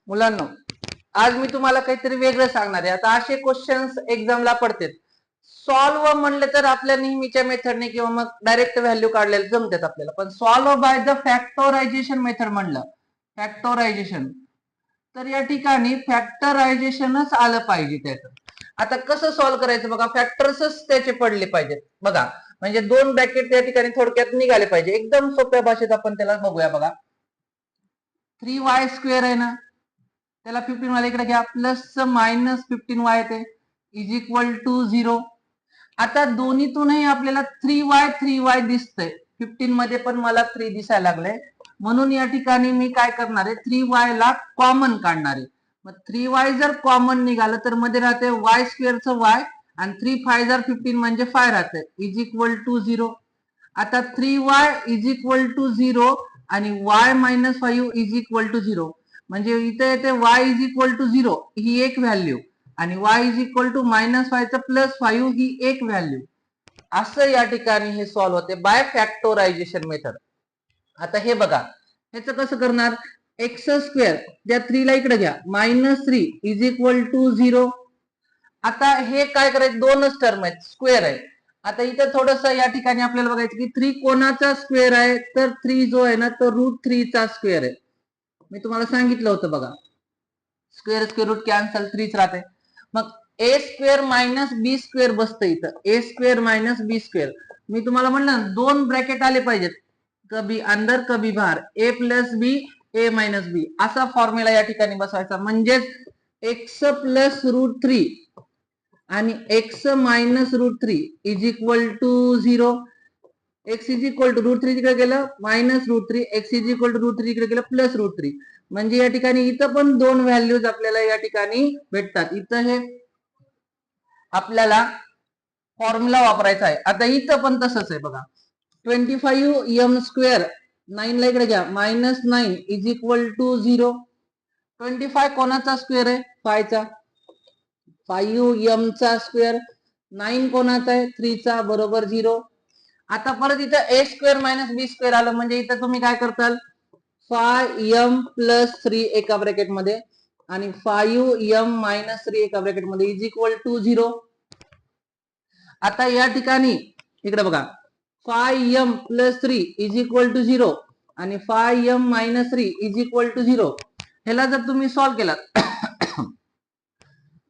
मुलांनो, आज मी तुम्हाला काहीतरी वेगळं सांगणार आहे. आता असे क्वेश्चन्स एक्झामला पडतात. सॉल्व्ह म्हणले तर आपल्या नेहमीच्या मेथडने किंवा मग डायरेक्ट व्हॅल्यू काढलेले जमतात आपल्याला, पण solve by the factorisation method म्हणलं, फॅक्टरायझेशन, तर या ठिकाणी फॅक्टरायझेशनच आलं पाहिजे त्याचं. आता कसं सॉल्व्ह करायचं बघा, फॅक्टर्सच त्याचे पडले पाहिजेत बघा, म्हणजे दोन ब्रॅकेट त्या ठिकाणी थोडक्यात निघाले पाहिजे. एकदम सोप्या भाषेत आपण त्याला बघूया बघा. 3y स्क्वेअर आहे ना, त्याला 15 वाला इकडे घ्या, प्लस मायनस 15y येते इज इक्वल टू 0. आता दोन्हीतूनही आपल्याला 3y दिसतंय. 15 मध्ये पण मला 3 दिसायला लागले, म्हणून या ठिकाणी मी काय करणार आहे, 3y ला कॉमन काढणार आहे. मग 3y जर कॉमन निघालं तर मध्ये राहते y स्क्वेअरचं y आणि 3 5 जर 15 म्हणजे 5 राहते इज इक्वल टू 0. आता 3y इज इक्वल टू 0 आणि y minus 5 is equal to 0, म्हणजे इथे येते y इज इक्वल टू 0 ही एक व्हॅल्यू आणि y is equal to minus 5 plus 5 ही एक व्हॅल्यू. असं या ठिकाणी हे सॉल्व्ह होते बाय फॅक्टरायझेशन मेथड. आता हे बघा, ह्याचं कसं करणार, एक्स स्क्वेअर त्या 3 ला इकडे घ्या, मायनस 3 इज इक्वल टू 0. आता हे काय करायचं, दोनच टर्म आहेत, स्क्वेअर आहे. आता इथं थोडस या ठिकाणी आपल्याला बघायचं की 3 कोणाचा स्क्वेअर आहे, तर 3 जो आहे ना तो √3 चा स्क्वेअर आहे. मी तुम्हाला सांगितलं होतं बघा, स्क्वेअर स्क्वेअर रूट कॅन्सल 3 राहते. मग ए स्क्वेअर मायनस बी स्क्वेअर बसतं इथं, ए स्क्वेअर मायनस बी स्क्वेअर. मी तुम्हाला म्हणलं दोन ब्रॅकेट आले पाहिजेत, कभी अंदर कभी बाहेर, ए प्लस बी ए मायनस बी असा फॉर्म्युला या ठिकाणी बसवायचा. म्हणजेच एक्स प्लस √3 आणि x minus √3 is equal to 0. X is equal to √3 तिकडे गेलं minus √3, x is equal to √3 तिकडे गेलं प्लस √3. म्हणजे या ठिकाणी इथं पण दोन व्हॅल्यूज आपल्याला या ठिकाणी भेटतात. इथं हे आपल्याला फॉर्म्युला वापरायचा आहे. आता इथं पण तसंच आहे बघा, 25m स्क्वेअर 9 ला इकडे घ्या, मायनस 9 इज इक्वल टू 0. 25 कोणाचा स्क्वेअर आहे, 5 चा, 5m चा स्क्वेअर, 9 कोणाचा आहे, 3 चा, बरोबर 0. आता परत इथं ए स्क्वेअर मायनस बी स्क्वेअर आलं, म्हणजे इथं तुम्ही काय करताल, 5m प्लस 3 एका ब्रॅकेट मध्ये आणि 5m मायनस 3 एका ब्रॅकेट मध्ये इज इक्वल टू 0. आता या ठिकाणी इकडे बघा, 5m plus 3 is equal to 0 आणि 5m minus 3 is equal to 0. ह्याला जर तुम्ही सॉल्व्ह केलात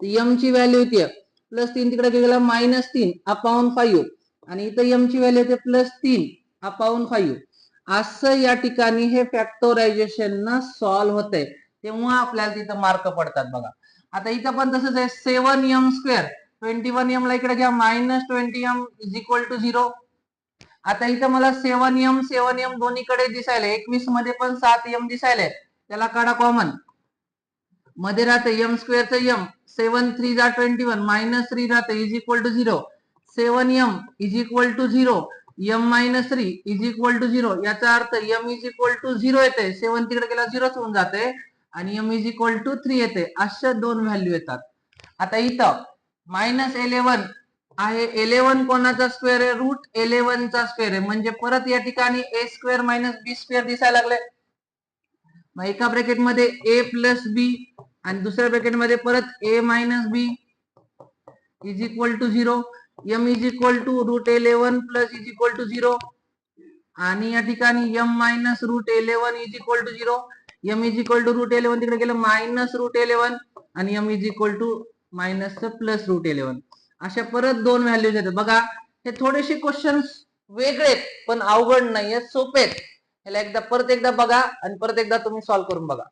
m ची व्हॅल्यू येते प्लस 3 तिकडे गेला मायनस 3 अपॉन 5 आणि इथं m ची व्हॅल्यू येते प्लस 3 अपॉन 5. असं या ठिकाणी हे फॅक्टरायझेशन न सॉल्व्ह होते, तेव्हा आपल्याला तिथं मार्क पडतात बघा. आता इथं पण तसंच आहे, 7m स्क्वेअर 21m ला इकडे घ्या, minus 20m is equal to 0. आता इथं मला 7m दोन्हीकडे दिसायला, 21 मध्ये पण 7m दिसायला, त्याला काढा कॉमन, मध्ये राहते m स्क्वेअरचं m, 7 3 जा 21 मायनस 3 राहते is equal to 0. 7m is equal to 0, m minus 3 is equal to 0. याचा अर्थ m इज इक्वल टू 0 येते, 7 तिकडे गेला 0 होऊन जाते आणि m इज इक्वल टू 3 येते. अशा दोन व्हॅल्यू येतात. आता इथं मायनस 11 आहे, 11 कोणाचा स्क्वेअर आहे, √11 चा स्क्वेअर आहे, म्हणजे परत या ठिकाणी ए स्क्वेअर मायनस बी स्क्वेअर दिसायला लागले. मग एका ब्रॅकेट मध्ये ए प्लस बी आणि दुसऱ्या ब्रॅकेट मध्ये परत A minus B is equal to 0. m is equal to √11 plus is equal to 0 आणि या ठिकाणी m minus √11 is equal to 0. m is equal to √11 तिकडे गेलं मायनस √11 आणि m is equal to minus plus √11. अशा परत दोन व्हॅल्यूज येतात बघा. हे थोडेसे क्वेश्चन्स वेगळे पण अवघड नाहीये, सोपे आहेत. ह्याला परत एकदा बघा आणि परत एकदा तुम्ही सॉल्व्ह करून बघा.